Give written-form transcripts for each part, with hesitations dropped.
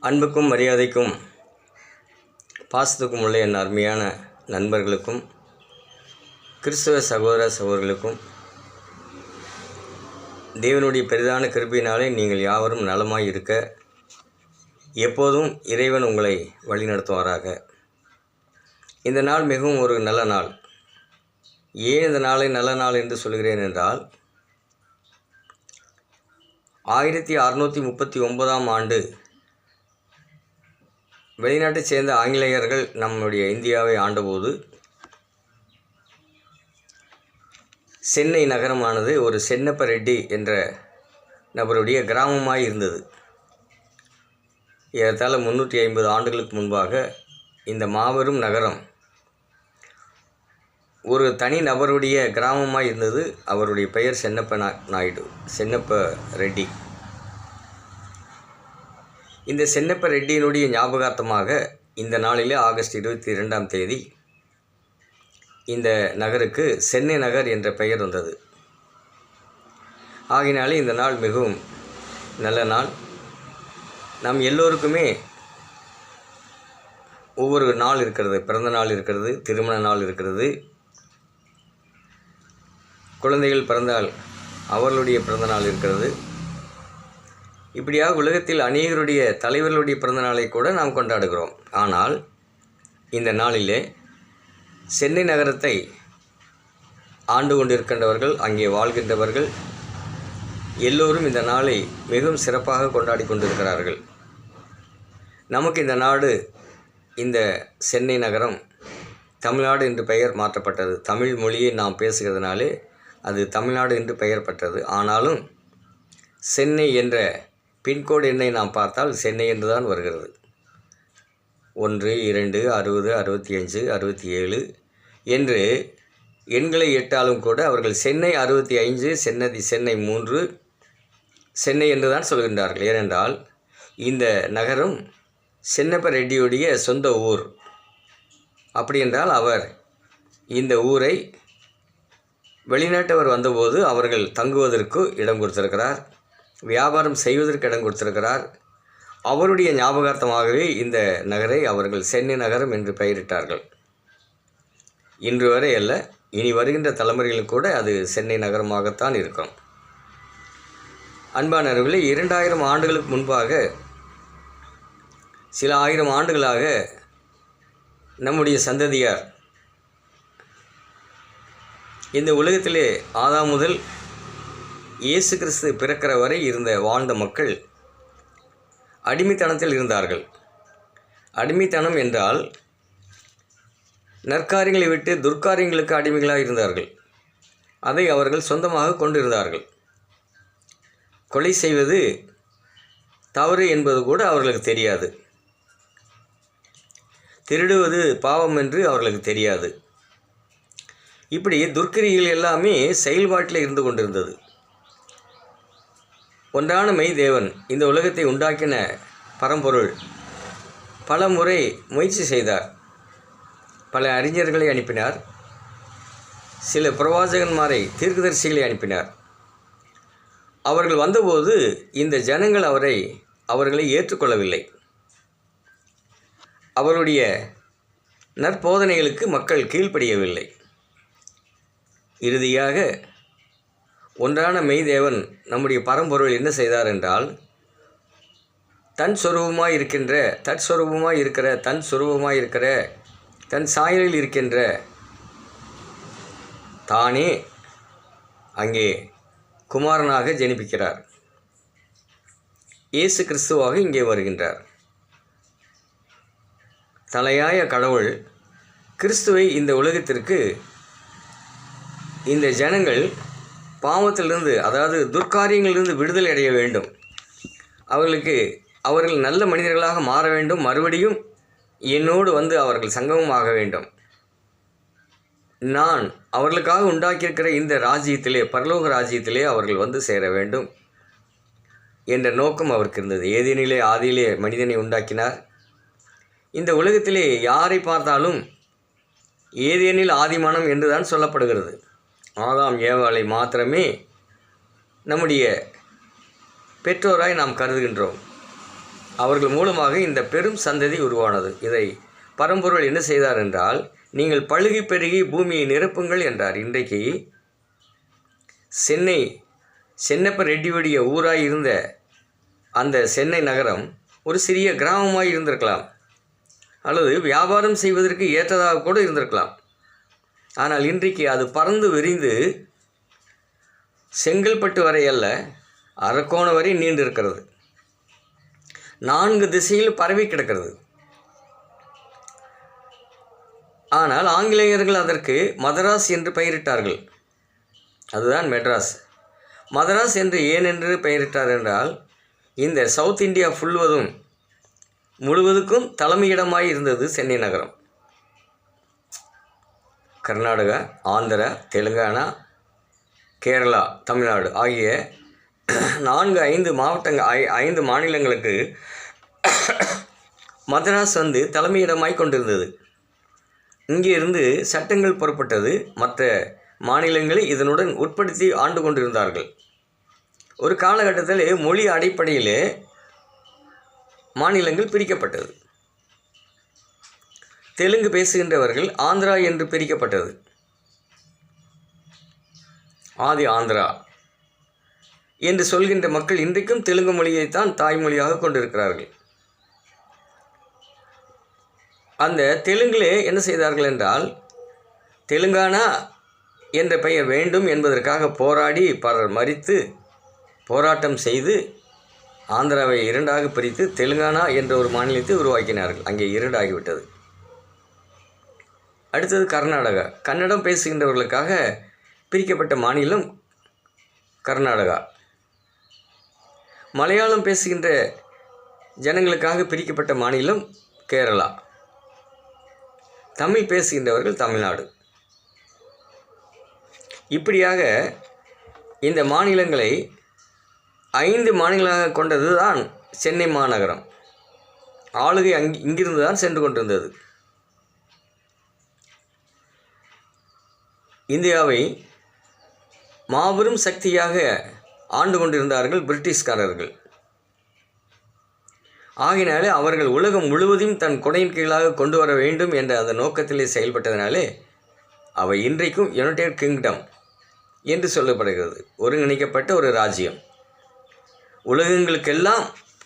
அன்புக்கும் மரியாதைக்கும் பாசத்துக்கும் உள்ள என் அருமையான நண்பர்களுக்கும் கிறிஸ்தவ சகோதர சகோதரர்களுக்கும் தேவனுடைய பெரிதான கிருபையினாலே நீங்கள் யாவரும் நலமாய் இருக்க எப்போதும் இறைவன் உங்களை வழிநடத்துவாராக. இந்த நாள் மிகவும் ஒரு நல்ல நாள். ஏன் இந்த நாளை நல்ல நாள் என்று சொல்கிறேன் என்றால், 1639ஆம் ஆண்டு வெளிநாட்டைச் சேர்ந்த ஆங்கிலேயர்கள் நம்முடைய இந்தியாவை ஆண்டபோது சென்னை நகரமானது ஒரு சென்னப்ப ரெட்டி என்ற நபருடைய கிராமமாய் இருந்தது. ஏறத்தாழ 350 ஆண்டுகளுக்கு முன்பாக இந்த மாபெரும் நகரம் ஒரு தனி நபருடைய கிராமமாய் இருந்தது. அவருடைய பெயர் சென்னப்ப ரெட்டி. இந்த சென்னப்ப ரெட்டியினுடைய ஞாபகார்த்தமாக இந்த நாளிலே ஆகஸ்ட் 22ஆம் தேதி இந்த நகருக்கு சென்னை நகர் என்ற பெயர் வந்தது. ஆகினாலே இந்த நாள் மிகவும் நல்ல நாள். நம் எல்லோருக்குமே ஒவ்வொரு நாள் இருக்கிறது. பிறந்த நாள் இருக்கிறது, திருமண நாள் இருக்கிறது, குழந்தைகள் பிறந்தால் அவர்களுடைய பிறந்த நாள் இருக்கிறது. இப்படியாக உலகத்தில் அநேகருடைய தலைவர்களுடைய பிறந்த நாளை கூட நாம் கொண்டாடுகிறோம். ஆனால் இந்த நாளிலே சென்னை நகரத்தை ஆண்டு கொண்டிருக்கின்றவர்கள், அங்கே வாழ்கின்றவர்கள் எல்லோரும் இந்த நாளை மிகவும் சிறப்பாக கொண்டாடி கொண்டிருக்கிறார்கள். நமக்கு இந்த நாடு, இந்த சென்னை நகரம் தமிழ்நாடு என்று பெயர் மாற்றப்பட்டது. தமிழ் மொழியை நாம் பேசுகிறதுனாலே அது தமிழ்நாடு என்று பெயர் பெற்றது. ஆனாலும் சென்னை என்ற பின்கோடு எண்ணை நாம் பார்த்தால் சென்னை என்று தான் வருகிறது. 1, 2, 60, 65, 67 என்று எண்களை எட்டாலும் கூட அவர்கள் சென்னை 65, சென்னை 3, சென்னை என்று தான் சொல்கின்றார்கள். ஏனென்றால் இந்த நகரம் சென்னப்ப ரெட்டியுடைய சொந்த ஊர். அப்படி என்றால் அவர் இந்த ஊரை வெளிநாட்டவர் வந்தபோது அவர்கள் தங்குவதற்கு இடம் கொடுத்திருக்கிறார், வியாபாரம் செய்வதற்கு இடம் கொடுத்திருக்கிறார். அவருடைய ஞாபகார்த்தமாகவே இந்த நகரை அவர்கள் சென்னை நகரம் என்று பெயரிட்டார்கள். இன்று வரை அல்ல, இனி வருகின்ற தலைமுறைகளும் கூட அது சென்னை நகரமாகத்தான் இருக்கும். அன்பானவர்களே, 2000 ஆண்டுகளுக்கு முன்பாக, சில 1000 ஆண்டுகளாக நம்முடைய சந்ததியார் இந்த உலகத்திலே ஆதாம் முதல் இயேசு கிறிஸ்து பிறக்கிற வரை வாழ்ந்த மக்கள் அடிமைத்தனத்தில் இருந்தார்கள். அடிமைத்தனம் என்றால் நற்காரியங்களை விட்டு துர்க்காரியங்களுக்கு அடிமைகளாக இருந்தார்கள். அதை அவர்கள் சொந்தமாக கொண்டிருந்தார்கள். கொலை செய்வது தவறு என்பது கூட அவர்களுக்கு தெரியாது. திருடுவது பாவம் என்று அவர்களுக்கு தெரியாது. இப்படி துர்க்கிரிகள் எல்லாமே செயல்பாட்டில் இருந்து கொண்டிருந்தது. ஒன்றான மெய் தேவன், இந்த உலகத்தை உண்டாக்கின பரம்பொருள் பல முறை முயற்சி செய்தார். பல அறிஞர்களை அனுப்பினார், சில பிரவாசகன்மாரை, தீர்க்கதரிசிகளை அனுப்பினார். அவர்கள் வந்தபோது இந்த ஜனங்கள் அவர்களை ஏற்றுக்கொள்ளவில்லை. அவருடைய நற்போதனைகளுக்கு மக்கள் கீழ்ப்படியவில்லை. இறுதியாக ஒன்றான மெய்தேவன், நம்முடைய பரம்பொருள் என்ன செய்தார் என்றால், தன் சொரூபமாய் இருக்கிற தன் சாயலில் இருக்கின்ற தானே அங்கே குமாரனாக ஜெனிப்பிக்கிறார். இயேசு கிறிஸ்துவாக இங்கே வருகின்றார். தலையாய கடவுள் கிறிஸ்துவை இந்த உலகத்திற்கு, இந்த ஜனங்கள் பாவத்திலிருந்து, அதாவது துர்க்காரியங்களிலிருந்து விடுதலை அடைய வேண்டும், அவர்கள் நல்ல மனிதர்களாக மாற வேண்டும், மறுபடியும் என்னோடு வந்து அவர்கள் சங்கமமாக வேண்டும், நான் அவர்களுக்காக உண்டாக்கியிருக்கிற இந்த ராஜ்யத்திலே, பரலோக ராஜ்யத்திலே அவர்கள் வந்து சேர வேண்டும் என்ற நோக்கம் அவருக்கு இருந்தது. ஏதேனிலே ஆதியிலே மனிதனை உண்டாக்கினார். இந்த உலகத்திலே யாரை பார்த்தாலும் ஏதேனில் ஆதிமனம் என்று தான் சொல்லப்படுகிறது. ஆதாம் ஏவாளை மாத்திரமே நம்முடைய பெற்றோராய் நாம் கருதுகின்றோம். அவர்கள் மூலமாக இந்த பெரும் சந்ததி உருவானது. இதை பரம்பொருள் என்ன செய்தார் என்றால், நீங்கள் பழுகி பெருகி பூமியை நிரப்புங்கள் என்றார். இன்றைக்கு சென்னப்ப ரெட்டியுடைய ஊராய் இருந்த அந்த சென்னை நகரம் ஒரு சிறிய கிராமமாய் இருந்திருக்கலாம், அல்லது வியாபாரம் செய்வதற்கு ஏற்றதாக கூட இருந்திருக்கலாம். ஆனால் இன்றைக்கு அது பறந்து விரிந்து செங்கல்பட்டு வரை அல்ல, அரக்கோணம் வரை நீண்டிருக்கிறது. 4 திசையில் பரவி கிடக்கிறது. ஆனால் ஆங்கிலேயர்கள் அதற்கு மதராஸ் என்று பெயரிட்டார்கள். அதுதான் மெட்ராஸ். மதராஸ் என்று ஏனென்று பெயரிட்டார் என்றால், இந்த சவுத் இந்தியா முழுவதுக்கும் தலைமையிடமாய் இருந்தது சென்னை நகரம். கர்நாடகா, ஆந்திரா, தெலுங்கானா, கேரளா, தமிழ்நாடு ஆகிய 5 மாநிலங்களுக்கு மதராஸ் தலைமையிடமாய் கொண்டிருந்தது. இங்கே இருந்து சட்டங்கள் புறப்பட்டது. மற்ற மாநிலங்களை இதனுடன் உட்படுத்தி ஆண்டு கொண்டிருந்தார்கள். ஒரு காலகட்டத்தில் மொழி அடிப்படையிலே மாநிலங்கள் பிரிக்கப்பட்டது. தெலுங்கு பேசுகின்றவர்கள் ஆந்திரா என்று பிரிக்கப்பட்டது. ஆதி ஆந்திரா என்று சொல்கின்ற மக்கள் இன்றைக்கும் தெலுங்கு மொழியைத்தான் தாய்மொழியாக கொண்டிருக்கிறார்கள். அந்த தெலுங்கிலே என்ன செய்தார்கள் என்றால், தெலுங்கானா என்ற பெயர் வேண்டும் என்பதற்காக போராடி பலர் மரித்து போராட்டம் செய்து ஆந்திராவை 2ஆக பிரித்து தெலுங்கானா என்ற ஒரு மாநிலத்தை உருவாக்கினார்கள். அங்கே 2 ஆகிவிட்டது. அடுத்தது கர்நாடகா. கன்னடம் பேசுகின்றவர்களுக்காக பிரிக்கப்பட்ட மாநிலம் கர்நாடகா. மலையாளம் பேசுகின்ற ஜனங்களுக்காக பிரிக்கப்பட்ட மாநிலம் கேரளா. தமிழ் பேசுகின்றவர்கள் தமிழ்நாடு. இப்படியாக இந்த மாநிலங்களை 5 மாநிலங்களாக கொண்டது தான் சென்னை மாநகரம். ஆளுகை இங்கிருந்து தான் சென்று கொண்டிருந்தது. இந்தியாவை மாபெரும் சக்தியாக ஆண்டு கொண்டிருந்தார்கள் பிரிட்டிஷ்காரர்கள். ஆகினாலே அவர்கள் உலகம் முழுவதையும் தன் கொடையின் கீழாக கொண்டு வர வேண்டும் என்ற அந்த நோக்கத்திலே செயல்பட்டதினாலே அவை இன்றைக்கும் யுனைடெட் கிங்டம் என்று சொல்லப்படுகிறது. ஒருங்கிணைக்கப்பட்ட ஒரு ராஜ்யம். உலகங்களுக்கெல்லாம்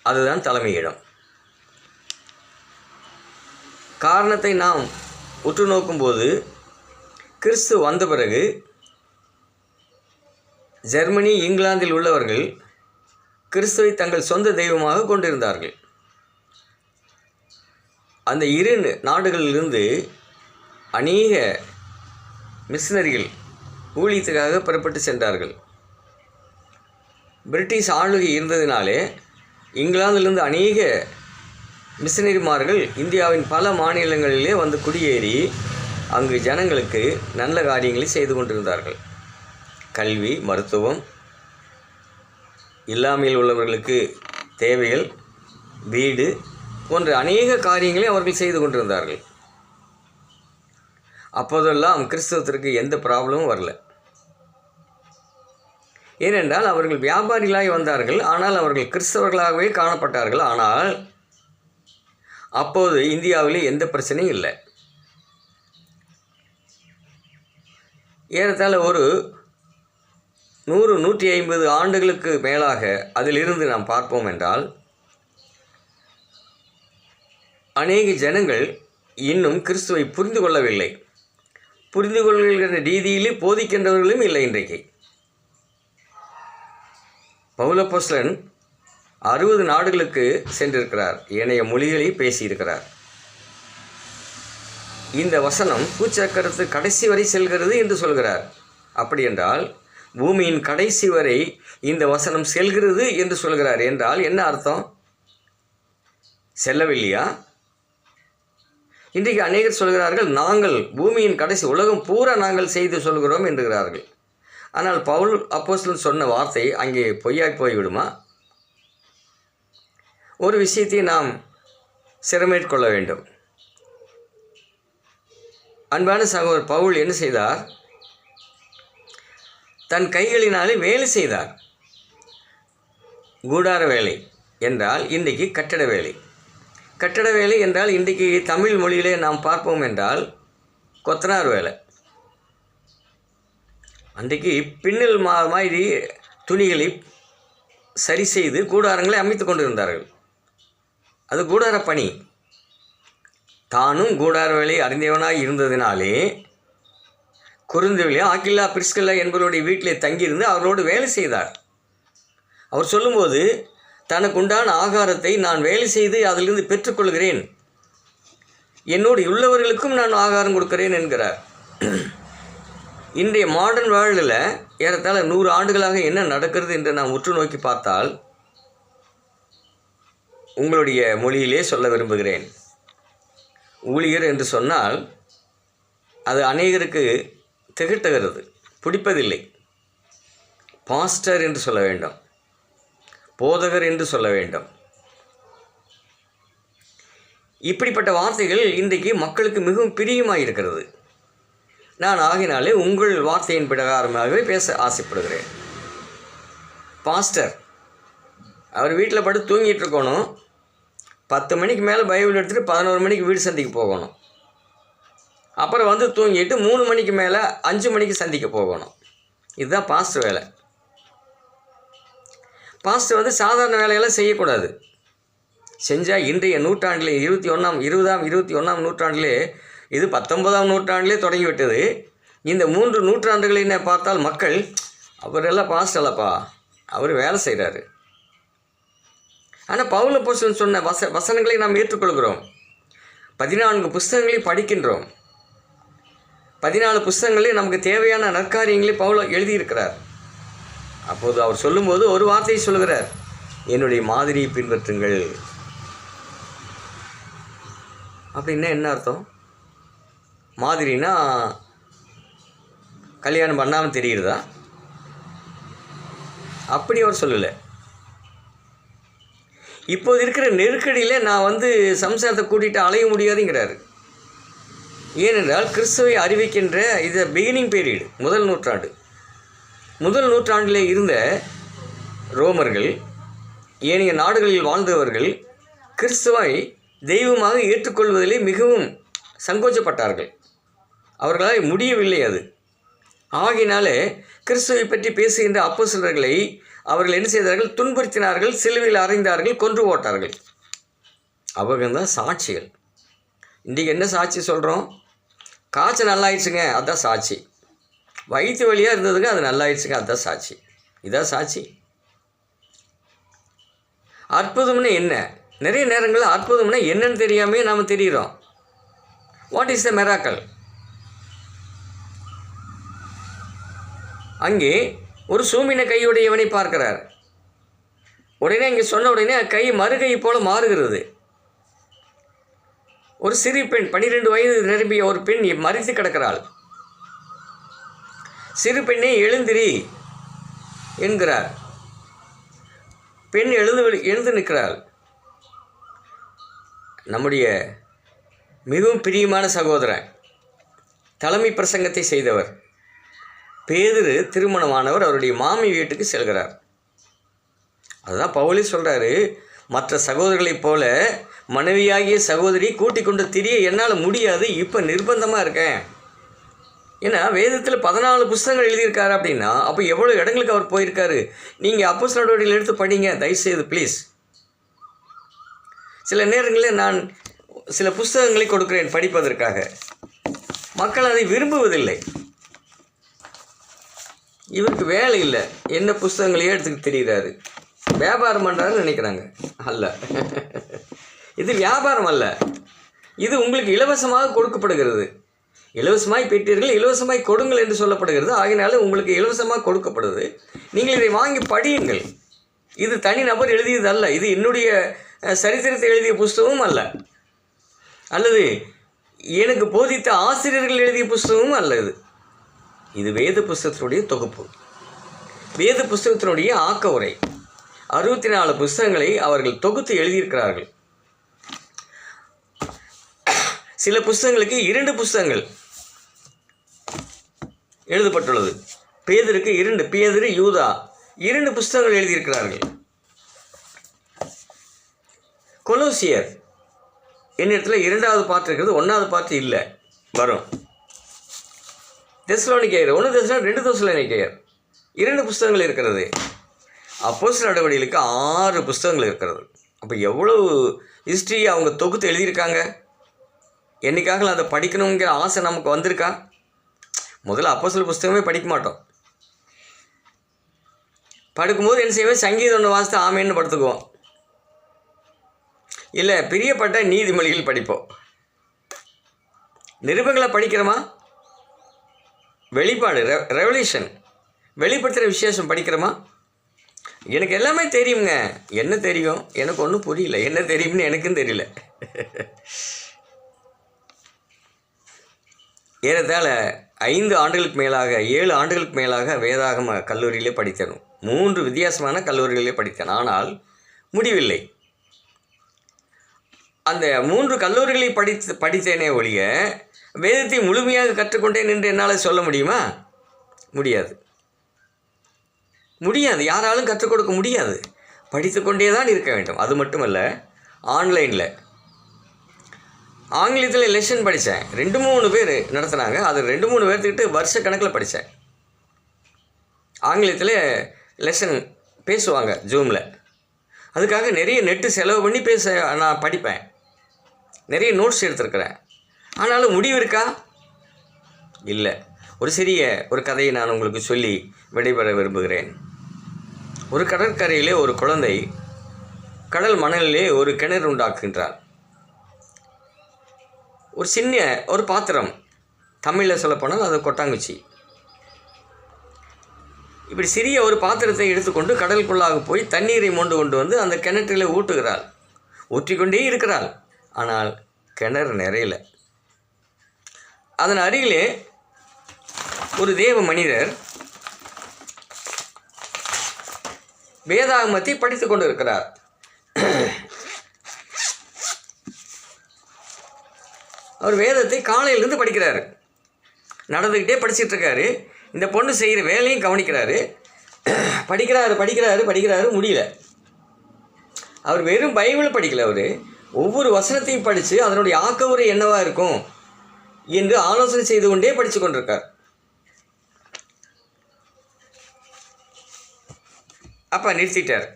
அதுதான் தலைமையிடம். காரணத்தை நாம் உற்று நோக்கும்போது, கிறிஸ்து வந்த பிறகு ஜெர்மனி, இங்கிலாந்தில் உள்ளவர்கள் கிறிஸ்துவை தங்கள் சொந்த தெய்வமாக கொண்டிருந்தார்கள். அந்த 2 நாடுகளிலிருந்து அநேக மிஷனரிகள் ஊழியத்துக்காக புறப்பட்டு சென்றார்கள். பிரிட்டிஷ் ஆளுகை இருந்ததினாலே இங்கிலாந்திலிருந்து அநேக மிஷனரிமார்கள் இந்தியாவின் பல மாநிலங்களிலே வந்து குடியேறி அங்கு ஜனங்களுக்கு நல்ல காரியங்களை செய்து கொண்டிருந்தார்கள். கல்வி, மருத்துவம், இல்லாமையில் உள்ளவர்களுக்கு தேவைகள், வீடு போன்ற அநேக காரியங்களை அவர்கள் செய்து கொண்டிருந்தார்கள். அப்போதெல்லாம் கிறிஸ்தவத்திற்கு எந்த ப்ராப்ளமும் வரல. ஏனென்றால் அவர்கள் வியாபாரிகளாய் வந்தார்கள். ஆனால் அவர்கள் கிறிஸ்தவர்களாகவே காணப்பட்டார்கள். ஆனால் அப்போது இந்தியாவிலே எந்த பிரச்சனையும் இல்லை. ஏறத்தாழ ஒரு 100-150 ஆண்டுகளுக்கு மேலாக அதிலிருந்து நாம் பார்ப்போம் என்றால், அநேக ஜனங்கள் இன்னும் கிறிஸ்துவை புரிந்து கொள்ளவில்லை. புரிந்து கொள்கின்ற ரீதியிலே போதிக்கின்றவர்களும் இல்லை. இன்றைக்கு பவுலப்போஸ்தலன் 60 நாடுகளுக்கு சென்றிருக்கிறார். ஏனைய மொழிகளை பேசியிருக்கிறார். இந்த வசனம் பூச்சக்கரத்து கடைசி வரை செல்கிறது என்று சொல்கிறார். அப்படி என்றால் பூமியின் கடைசி வரை இந்த வசனம் செல்கிறது என்று சொல்கிறார் என்றால் என்ன அர்த்தம்? செல்லவில்லையா? இன்றைக்கு அநேகர் சொல்கிறார்கள், நாங்கள் பூமியின் கடைசி உலகம் பூரா நாங்கள் செய்து சொல்கிறோம் என்கிறார்கள். ஆனால் பவுல் அப்போஸ்தலன் சொன்ன வார்த்தை அங்கே பொய்யாய் போய்விடுமா? ஒரு விஷயத்தை நாம் சிரமேற்கொள்ள வேண்டும். அன்பான சகோதரர் பவுல் என்ன செய்தார்? தன் கைகளினாலே வேலை செய்தார். கூடார வேலை. என்றால் இன்றைக்கு கட்டட வேலை. கட்டட வேலை என்றால் இன்றைக்கு தமிழ் மொழியிலே நாம் பார்ப்போம் என்றால் கொத்தனார் வேலை. அன்றைக்கு பின்னல் மாதிரி துணிகளை சரி செய்து கூடாரங்களை அமைத்து கொண்டிருந்தார்கள். அது கூடார பணி. தானும் கூடார வேலை அறிந்தவனாய் இருந்ததினாலே குறுந்தொழிலே ஆக்கில்லா பிரிஸ்கில்லா என்பவருடைய வீட்டிலே தங்கியிருந்து அவர்களோடு வேலை செய்தார். அவர் சொல்லும்போது தனக்கு உண்டான ஆகாரத்தை நான் வேலை செய்து அதிலிருந்து பெற்றுக்கொள்கிறேன், என்னோடு உள்ளவர்களுக்கும் நான் ஆகாரம் கொடுக்கிறேன் என்கிறார். இன்றைய மாடர்ன் வேர்ல்டில் ஏறத்தாழ 100 ஆண்டுகளாக என்ன நடக்கிறது என்று நாம் உற்று நோக்கி பார்த்தால் உங்களுடைய மொழியிலே சொல்ல விரும்புகிறேன். ஊழியர் என்று சொன்னால் அது அநேகருக்கு திகட்டுகிறது, பிடிப்பதில்லை. பாஸ்டர் என்று சொல்ல வேண்டும், போதகர் என்று சொல்ல வேண்டும். இப்படிப்பட்ட வார்த்தைகள் இன்றைக்கு மக்களுக்கு மிகவும் பிரியமாக இருக்கிறது. நான் ஆகினாலே உங்கள் வார்த்தையின் பிரகாரமாகவே பேச ஆசைப்படுகிறேன். பாஸ்டர் அவர் வீட்டில் படுத்து தூங்கிட்டு இருக்கணும், 10 மணிக்கு மேலே பைபிள் எடுத்துகிட்டு 11 மணிக்கு வீடு சந்திக்க போகணும். அப்புறம் வந்து தூங்கிட்டு 3 மணிக்கு மேலே 5 மணிக்கு சந்திக்க போகணும். இதுதான் பாஸ்டர் வேலை. பாஸ்டர் வந்து சாதாரண வேலையெல்லாம் செய்யக்கூடாது. செஞ்சால் இன்றைய நூற்றாண்டிலே 21ஆம் நூற்றாண்டிலே, இது 19ஆம் நூற்றாண்டிலே தொடங்கிவிட்டது. இந்த 3 நூற்றாண்டுகளை பார்த்தால் மக்கள் அவரெல்லாம் பாஸ்டர் இல்லப்பா, அவர் வேலை செய்கிறாரு. ஆனால் பவுல் அப்போஸ்தலன் சொன்ன வசனங்களை நாம் ஏற்றுக்கொள்கிறோம். 14 புஸ்தகங்களை படிக்கின்றோம். 14 புஸ்தகங்களே நமக்கு தேவையான நற்காரியங்களை பவுல் எழுதியிருக்கிறார். அப்போது அவர் சொல்லும்போது ஒரு வார்த்தையை சொல்கிறார், என்னுடைய மாதிரியை பின்பற்றுங்கள். அப்படின்னா என்ன அர்த்தம்? மாதிரினா கல்யாணம் பண்ணாமல் தெரிகிறதா? அப்படி அவர் சொல்லலை. இப்போது இருக்கிற நெருக்கடியில் நான் வந்து சம்சாரத்தை கூட்டிகிட்டு அலைய முடியாதுங்கிறாரு. ஏனென்றால் கிறிஸ்துவை அறிவிக்கின்ற இது பிகினிங் பீரியட், முதல் நூற்றாண்டிலே இருந்த ரோமர்கள், ஏனைய நாடுகளில் வாழ்ந்தவர்கள் கிறிஸ்துவை தெய்வமாக ஏற்றுக்கொள்வதிலே மிகவும் சங்கோச்சப்பட்டார்கள். அவர்களால் முடியவில்லை அது. ஆகினாலே கிறிஸ்துவை பற்றி பேசுகின்ற அப்போஸ்தலர்களை அவர்கள் என்ன செய்தார்கள்? துன்புறுத்தினார்கள், சிலுவையில் அறைந்தார்கள், கொன்று போட்டார்கள். அவங்க தான் சாட்சிகள். இன்றைக்கி என்ன சாட்சி சொல்கிறோம்? காய்ச்சல் நல்லாயிடுச்சுங்க, அதுதான் சாட்சி. வயிற்று வலியாக இருந்ததுங்க, அது நல்லாயிடுச்சுங்க, அதுதான் சாட்சி. இதான் சாட்சி. அற்புதம்னு என்ன? நிறைய நேரங்களில் அற்புதம்னா என்னன்னு தெரியாமே நாம் தெரிகிறோம். What is the miracle? அங்கே ஒரு சூமின கையுடையவனை பார்க்கிறார். உடனே இங்கே சொன்ன உடனே கை மறுகை போல மாறுகிறது. ஒரு சிறு பெண், 12 வயது நிரம்பிய ஒரு பெண் மரித்து கிடக்கிறாள். சிறு பெண்ணே எழுந்திரி என்கிறார். பெண் எழுந்து நிற்கிறாள். நம்முடைய மிகவும் பிரியமான சகோதரன், தலைமை பிரசங்கத்தை செய்தவர் பேதுரு, திருமணமானவர், அவருடைய மாமி வீட்டுக்கு செல்கிறார். அதுதான் பவுலே சொல்கிறாரு, மற்ற சகோதரர்களைப் போல மனைவியாகிய சகோதரி கூட்டிக் கொண்டு திரிய என்னால் முடியாது, இப்போ நிர்பந்தமாக இருக்கேன். ஏன்னா வேதத்தில் 14 புஸ்தகங்கள் எழுதியிருக்காரு. அப்படின்னா அப்போ எவ்வளோ இடங்களுக்கு அவர் போயிருக்காரு. நீங்கள் அப்போஸ்தலர் நடவடிக்கைகள் எடுத்து படிங்க தயவுசெய்து ப்ளீஸ். சில நேரங்களில் நான் சில புஸ்தகங்களை கொடுக்கிறேன் படிப்பதற்காக. மக்கள் அதை விரும்புவதில்லை. இவருக்கு வேலை இல்லை, என்ன புஸ்தகங்களையே எடுத்துக்கிட்டு தெரிகிறாரு, வியாபாரம் பண்ணுறாருன்னு நினைக்கிறாங்க. அல்ல, இது வியாபாரம் அல்ல, இது உங்களுக்கு இலவசமாக கொடுக்கப்படுகிறது. இலவசமாய் பெற்றீர்கள், இலவசமாய் கொடுங்கள் என்று சொல்லப்படுகிறது. ஆகினாலும் உங்களுக்கு இலவசமாக கொடுக்கப்படுது. நீங்கள் இதை வாங்கி படியுங்கள். இது தனி நபர் எழுதியது அல்ல, இது என்னுடைய சரித்திரத்தை எழுதிய புஸ்தகமும் அல்ல, அல்லது எனக்கு போதித்த ஆசிரியர்கள் எழுதிய புஸ்தகமும் அல்ல. இது வேத புஸ்தகத்தினுடைய தொகுப்பு, வேத புஸ்தகத்தினுடைய ஆக்க உரை. 64 புஸ்தகங்களை அவர்கள் தொகுத்து எழுதியிருக்கிறார்கள். சில புஸ்தகங்களுக்கு 2 புஸ்தகங்கள் எழுதப்பட்டுள்ளது. பேதுருக்கு 2, பேதுரு, யூதா 2 புஸ்தகங்கள் எழுதியிருக்கிறார்கள். கொலோசியர் என்னிடத்துல 2வது பார்ட் இருக்கிறது, 1வது பார்ட் இல்லை, வரும். தெசலோனிக்கேயர் 1 தெசலோனிக்கேயர் 2 தெசலோனிக்கேயர் 2 புஸ்தகங்கள் இருக்கிறது. அப்போஸ்தலர் நடவடிக்கைகளுக்கு 6 புஸ்தகங்கள் இருக்கிறது. அப்போ எவ்வளோ ஹிஸ்ட்ரி அவங்க தொகுத்து எழுதியிருக்காங்க. என்றைக்காக அதை படிக்கணுங்கிற ஆசை நமக்கு வந்திருக்கா? முதல்ல அப்போஸ்தலர் புஸ்தகமே படிக்க மாட்டோம். படுக்கும்போது என்ன செய்வோம்? சங்கீதம் ஒன்று வாசித்து ஆமேன்னு படுத்துக்குவோம். இல்லை பிரியப்பட்ட நீதிமொழிகள் படிப்போம். நிருபங்களை படிக்கிறோமா? வெளிப்பாடு ரெவல்யூஷன் வெளிப்படுத்துகிற விசேஷம் படிக்கிறோமா? எனக்கு எல்லாமே தெரியுங்க. என்ன தெரியும்? எனக்கு ஒன்றும் புரியல. என்ன தெரியும்னு எனக்கும் தெரியல. ஏறத்தாழ 5 ஆண்டுகளுக்கு மேலாக 7 ஆண்டுகளுக்கு மேலாக வேதாகம கல்லூரியிலே படித்தேன். 3 வித்தியாசமான கல்லூரிகளிலே படித்தேன். ஆனால் முடிவில்லை. அந்த 3 கல்லூரிகளை படித்தேனே ஒழிய வேதத்தை முழுமையாக கற்றுக்கொண்டேன் என்று என்னால் சொல்ல முடியுமா? முடியாது. யாராலும் கற்றுக் கொடுக்க முடியாது. படித்து கொண்டே தான் இருக்க வேண்டும். அது மட்டுமல்ல, ஆன்லைனில் ஆங்கிலத்தில் லெசன் படித்தேன். 2-3 பேர் நடத்துனாங்க. அது 2-3 பேர்த்துக்கிட்டு வருஷ கணக்கில் படித்தேன். ஆங்கிலத்தில் லெசன் பேசுவாங்க ஜூமில். அதுக்காக நிறைய நெட்டு செலவு பண்ணி நான் படிப்பேன். நிறைய நோட்ஸ் எடுத்துருக்கிறேன். ஆனாலும் முடிவு இருக்கா? இல்லை. ஒரு கதையை நான் உங்களுக்கு சொல்லி விடைபெற விரும்புகிறேன். ஒரு கடற்கரையிலே ஒரு குழந்தை கடல் மணலிலே ஒரு கிணறு உண்டாக்குகின்றார். ஒரு சின்ன ஒரு பாத்திரம், தமிழில் சொல்லப்போனால் அது கொட்டாங்குச்சி. இப்படி சிறிய ஒரு பாத்திரத்தை எடுத்துக்கொண்டு கடலுக்குள்ளாக போய் தண்ணீரை மோண்டு கொண்டு வந்து அந்த கிணற்றில் ஊற்றுகிறாள். ஊற்றிக்கொண்டே இருக்கிறாள். ஆனால் கிணறு நிறையல. அதன் அருகிலே ஒரு தேவ மனிதர் வேதாகமத்தை படித்து கொண்டு இருக்கிறார். அவர் வேதத்தை காலையிலிருந்து படிக்கிறாரு. நடந்துக்கிட்டே படிச்சுட்டு இருக்காரு. இந்த பொண்ணு செய்கிற வேலையும் கவனிக்கிறாரு. படிக்கிறாரு முடியல. அவர் வெறும் பைபிளை படிக்கல. அவர் ஒவ்வொரு வசனத்தையும் படித்து அதனுடைய ஆக்கவுரை என்னவா இருக்கும் என்று ஆலோசனை செய்து கொண்டே படித்து கொண்டிருக்கார். அப்போ நிறுத்திட்டார்.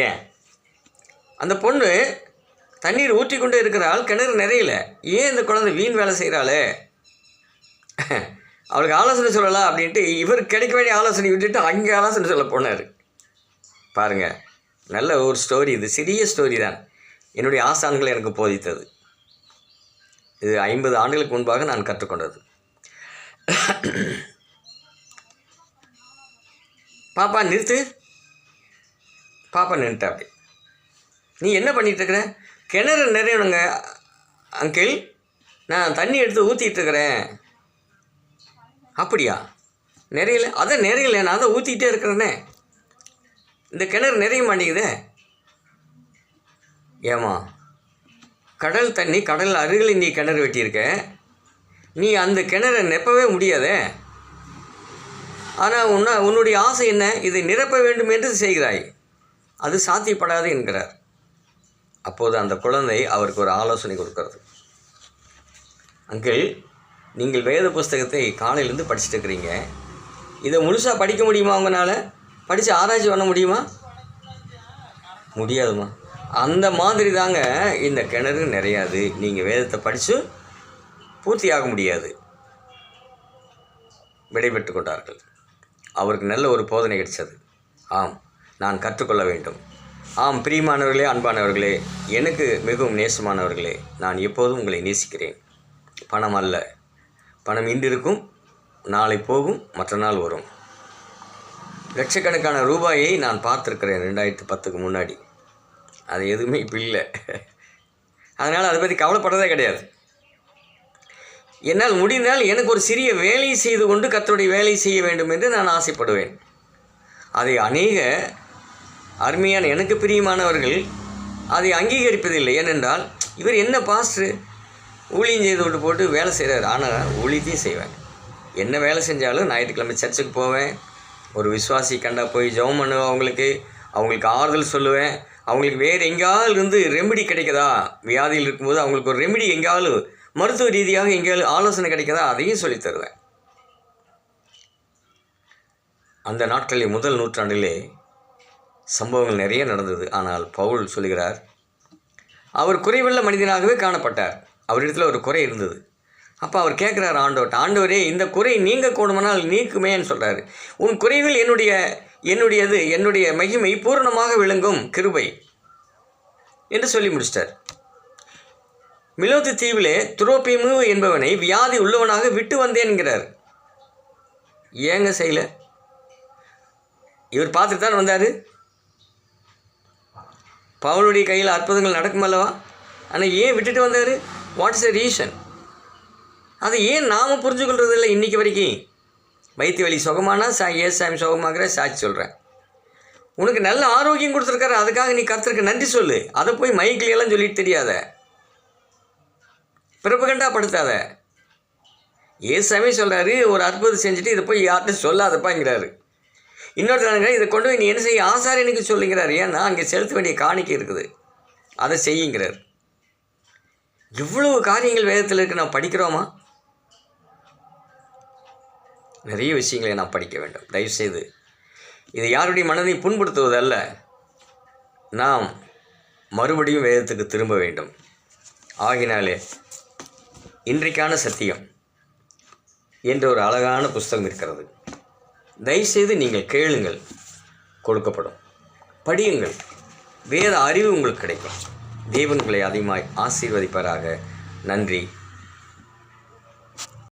ஏன்? அந்த பொண்ணு தண்ணீர் ஊற்றி கொண்டே இருக்கிறாள், கிணறு நிறையல. ஏன் இந்த குழந்தை வீண் வேலை செய்கிறாளே, அவளுக்கு ஆலோசனை சொல்லலாம் அப்படின்ட்டு இவர் கிடைக்க வேண்டிய ஆலோசனை விட்டுட்டு அங்கே ஆலோசனை சொல்ல போனார். பாருங்கள், நல்ல ஒரு ஸ்டோரி. இது சிறிய ஸ்டோரி தான். என்னுடைய ஆசான்களை எனக்கு போதித்தது. இது 50 ஆண்டுகளுக்கு முன்பாக நான் கற்றுக்கொண்டது. பாப்பா நிறுத்து. பாப்பா நின்றுட்டா. அப்படி நீ என்ன பண்ணிகிட்ருக்கிற? கிணறு நிறையணுங்க அங்கிள், நான் தண்ணி எடுத்து ஊற்றிட்டுருக்கிறேன். அப்படியா? நிறையல? அதான் நிறையல, நான் தான் ஊற்றிக்கிட்டே இருக்கிறேனே. இந்த கிணறு நிறைய மாட்டேங்குதே. ஏமா, கடல் தண்ணி, கடல் அருகில் நீ கிணறு வெட்டியிருக்க, நீ அந்த கிணறை நிரப்பவே முடியாதே. ஆனால் உன்னுடைய ஆசை என்ன? இதை நிரப்ப வேண்டும் என்று செய்கிறாய். அது சாத்தியப்படாது என்கிறார். அப்போது அந்த குழந்தை அவருக்கு ஒரு ஆலோசனை கொடுக்கிறது. அங்கிள், நீங்கள் வேத புஸ்தகத்தை காலையிலேருந்து படிச்சுட்டு இருக்கிறீங்க. இதை முழுசாக படிக்க முடியுமா? உங்களால் படித்து ஆராய்ச்சி பண்ண முடியுமா? முடியாதுமா. அந்த மாதிரி தாங்க இந்த கிணறு நிறையாது. நீங்கள் வேதத்தை படித்து பூர்த்தியாக முடியாது. விடைபெற்று கொண்டார்கள். அவருக்கு நல்ல ஒரு போதனை கிடைச்சது. ஆம், நான் கற்றுக்கொள்ள வேண்டும். ஆம், பிரியமானவர்களே, அன்பானவர்களே, எனக்கு மிகவும் நேசமானவர்களே, நான் எப்போதும் உங்களை நேசிக்கிறேன். பணம் அல்ல. பணம் இன்று இருக்கும், நாளை போகும், மற்ற நாள் வரும். லட்சக்கணக்கான ரூபாயை நான் பார்த்துருக்கிறேன் 2010க்கு முன்னாடி. அது எதுவுமே இப்போ இல்லை. அதனால் அதை பற்றி கவலைப்படுறதே கிடையாது. என்னால் முடிந்தால் எனக்கு ஒரு சிறிய வேலை செய்து கொண்டு கர்த்தருடைய வேலை செய்ய வேண்டும் என்று நான் ஆசைப்படுவேன். அதை அநேக அருமையான எனக்கு பிரியமானவர்கள் அதை அங்கீகரிப்பதில்லை. ஏனென்றால் இவர் என்ன பாஸ்டர் ஊழியம் செய்து கொண்டு போட்டு வேலை செய்கிறார். ஆனால் ஊழியத்தையும் செய்வேன். என்ன வேலை செஞ்சாலும் ஞாயிற்றுக்கிழமை சர்ச்சுக்கு போவேன். ஒரு விசுவாசி கண்டா போய் ஜெபம் பண்ணுவேன். அவங்களுக்கு ஆறுதல் சொல்லுவேன். அவங்களுக்கு வேறு எங்கேயாவது இருந்து ரெமெடி கிடைக்குதா, வியாதியில் இருக்கும்போது அவங்களுக்கு ஒரு ரெமெடி எங்கேயாவது மருத்துவ ரீதியாக எங்கேயாவது ஆலோசனை கிடைக்குதா, அதையும் சொல்லித் தருவேன். அந்த நாட்களில் முதல் நூற்றாண்டிலே சம்பவங்கள் நிறைய நடந்தது. ஆனால் பவுல் சொல்கிறார், அவர் குறைவுள்ள மனிதனாகவே காணப்பட்டார். அவரிடத்தில் ஒரு குறை இருந்தது. அப்போ அவர் கேட்குறார் ஆண்டவரே இந்த குறை நீங்க கூடுமானால் நீக்குமேன்னு சொல்கிறாரு. உன் குறைவில் என்னுடைய மகிமை பூரணமாக விளங்கும் கிருபை என்று சொல்லி முடிச்சிட்டார். மிலோத்து தீவிலே துரோபீமு என்பவனை வியாதி உள்ளவனாக விட்டு வந்தேன் என்கிறார். ஏங்க செய்யல? இவர் பார்த்துட்டு தான் வந்தார். பவுலுடைய கையில் அற்புதங்கள் நடக்குமல்லவா? ஆனால் ஏன் விட்டுட்டு வந்தார்? What is the reason? அதை ஏன் நாம் புரிஞ்சுக்கொள்றதில்லை இன்றைக்கி வரைக்கும்? வயிற்று வலி சுகமானா ஏசாமி சுகமாகிற சாட்சி சொல்கிறேன். உனக்கு நல்ல ஆரோக்கியம் கொடுத்துருக்காரு, அதுக்காக நீ கர்த்தருக்கு நன்றி சொல்லு. அதை போய் மைக்கிலையெல்லாம் சொல்லிட்டு தெரியாத, பிரபகண்டா படுத்தாத. ஏசாமி சொல்கிறாரு, ஒரு அற்புதம் செஞ்சுட்டு இதை போய் யார்கிட்ட சொல்லாதப்பாங்கிறாரு. இன்னொருத்தர் இதை கொண்டு போய் நீ என்ன செய்ய ஆசாரியனுக்கு சொல்லுங்கிறார். ஏன்னா அங்கே செலுத்த வேண்டிய காணிக்கை இருக்குது, அதை செய்யுங்கிறார். இவ்வளவு காரியங்கள் வேதத்தில் இருக்குது. நான் படிக்கிறோமா? நிறைய விஷயங்களை நாம் படிக்க வேண்டும். தயவுசெய்து இது யாருடைய மனதை புண்படுத்துவதல்ல, நாம் மறுபடியும் வேதத்துக்கு திரும்ப வேண்டும். ஆகினாலே இன்றைக்கான சத்தியம் என்ற ஒரு அழகான புஸ்தகம் இருக்கிறது. தயவுசெய்து நீங்கள் கேளுங்கள், கொடுக்கப்படும். படியுங்கள், வேத அறிவு உங்களுக்கு கிடைக்கும். தேவன் உங்களை அதிகமாய் ஆசீர்வதிப்பாராக. நன்றி.